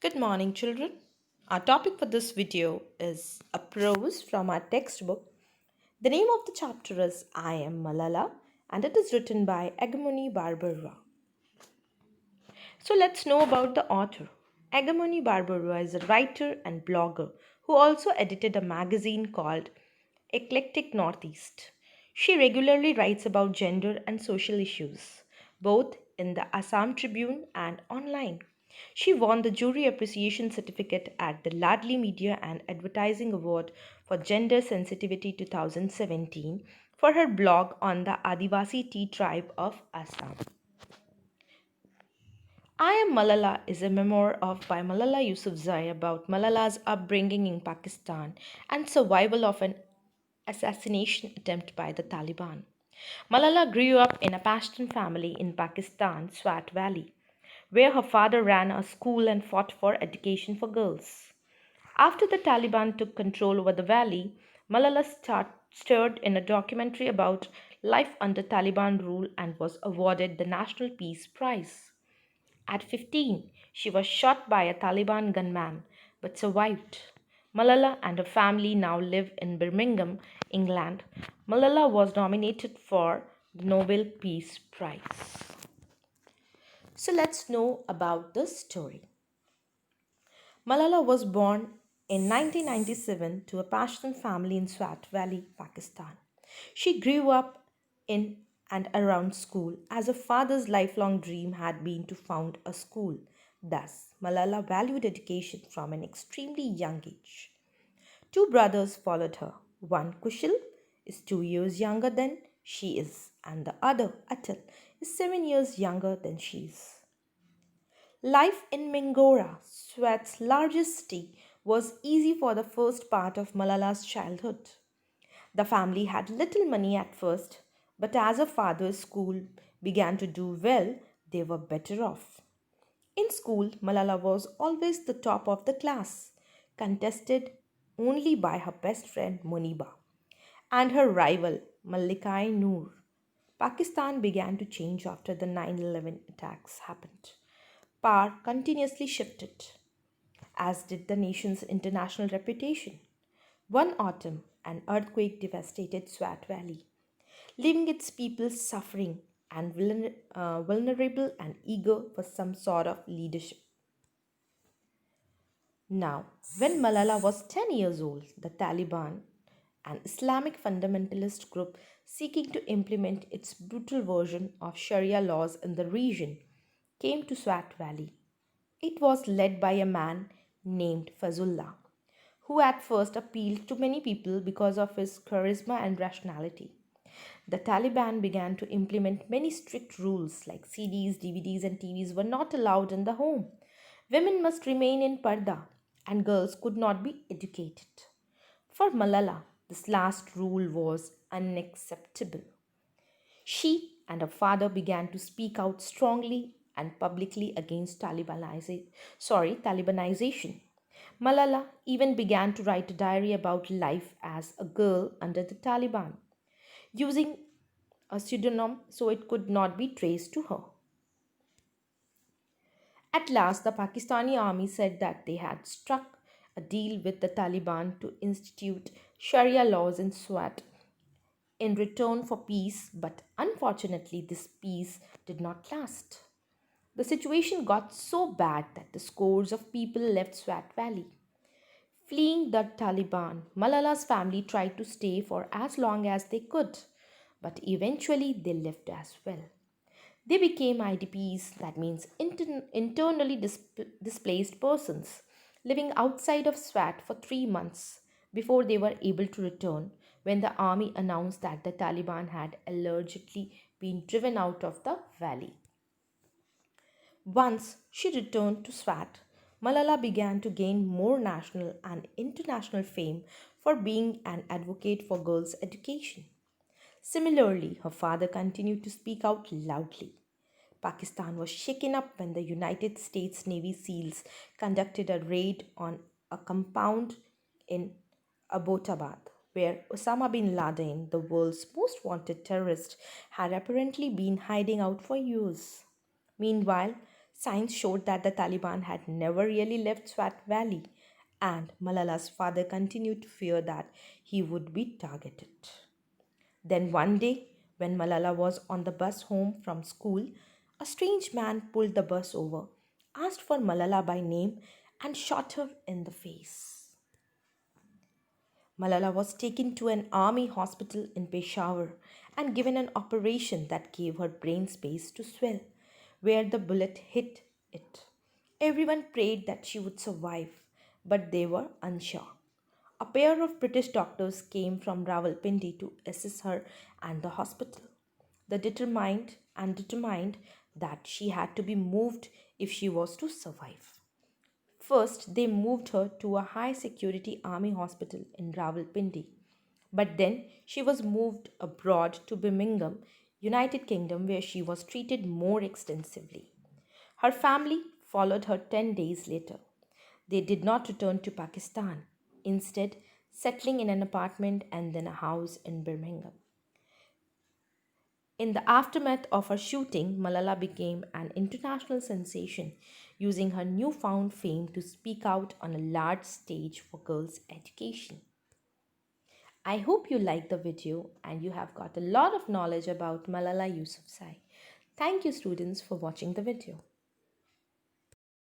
Good morning, children. Our topic for this video is a prose from our textbook. The name of the chapter is I Am Malala and it is written by Agamoni Barbara. So let's know about the author. Agamoni Barbara is a writer and blogger who also edited a magazine called Eclectic Northeast. She regularly writes about gender and social issues, both in the Assam Tribune and online. She won the Jury Appreciation Certificate at the Ladli Media and Advertising Award for Gender Sensitivity 2017 for her blog on the Adivasi tea tribe of Assam. I Am Malala is a memoir of by Malala Yousafzai about Malala's upbringing in Pakistan and survival of an assassination attempt by the Taliban. Malala grew up in a Pashtun family in Pakistan, Swat Valley, where her father ran a school and fought for education for girls. After the Taliban took control over the valley, Malala starred in a documentary about life under Taliban rule and was awarded the National Peace Prize. At 15, she was shot by a Taliban gunman but survived. Malala and her family now live in Birmingham, England. Malala was nominated for the Nobel Peace Prize. So let's know about the story. Malala was born in 1997 to a Pashtun family in Swat Valley, Pakistan. She grew up in and around school as her father's lifelong dream had been to found a school. Thus, Malala valued education from an extremely young age. Two brothers followed her. One, Kushal, is 2 years younger than she is, and the other, Atal, is 7 years younger than she is. Life in Mingora, Swat's largest city, was easy for the first part of Malala's childhood. The family had little money at first, but as her father's school began to do well, they were better off. In school, Malala was always the top of the class, contested only by her best friend Muniba and her rival Malikai Noor. Pakistan began to change after the 9/11 attacks happened. Power continuously shifted, as did the nation's international reputation. One autumn, an earthquake devastated Swat Valley, leaving its people suffering and vulnerable and eager for some sort of leadership. Now, when Malala was 10 years old, the Taliban, an Islamic fundamentalist group seeking to implement its brutal version of Sharia laws in the region, came to Swat Valley. It was led by a man named Fazullah, who at first appealed to many people because of his charisma and rationality. The Taliban began to implement many strict rules like CDs, DVDs, and TVs were not allowed in the home. Women must remain in parda, and girls could not be educated. For Malala, this last rule was unacceptable. She and her father began to speak out strongly and publicly against Talibanization. Malala even began to write a diary about life as a girl under the Taliban, using a pseudonym so it could not be traced to her. At last, the Pakistani army said that they had struck a deal with the Taliban to institute Sharia laws in Swat in return for peace, but unfortunately, this peace did not last. The situation got so bad that the scores of people left Swat Valley. Fleeing the Taliban, Malala's family tried to stay for as long as they could, but eventually they left as well. They became IDPs, that means internally displaced persons, living outside of Swat for 3 months before they were able to return when the army announced that the Taliban had allegedly been driven out of the valley. Once she returned to Swat, Malala began to gain more national and international fame for being an advocate for girls' education. Similarly, her father continued to speak out loudly. Pakistan was shaken up when the United States Navy SEALs conducted a raid on a compound in Abbottabad, where Osama bin Laden, the world's most wanted terrorist, had apparently been hiding out for years. Meanwhile, Signs showed that the Taliban had never really left Swat Valley, and Malala's father continued to fear that he would be targeted. Then one day, when Malala was on the bus home from school, a strange man pulled the bus over, asked for Malala by name, and shot her in the face. Malala was taken to an army hospital in Peshawar and given an operation that gave her brain space to swell where the bullet hit it. Everyone prayed that she would survive, but they were unsure. A pair of British doctors came from Rawalpindi to assess her and the hospital. They determined that she had to be moved if she was to survive. First, they moved her to a high security army hospital in Rawalpindi. But then she was moved abroad to Birmingham, United Kingdom, where she was treated more extensively. Her family followed her 10 days later. They did not return to Pakistan, instead, settling in an apartment and then a house in Birmingham. In the aftermath of her shooting, Malala became an international sensation, using her newfound fame to speak out on a large stage for girls' education. I hope you liked the video and you have got a lot of knowledge about Malala Yousafzai. Thank you, students, for watching the video.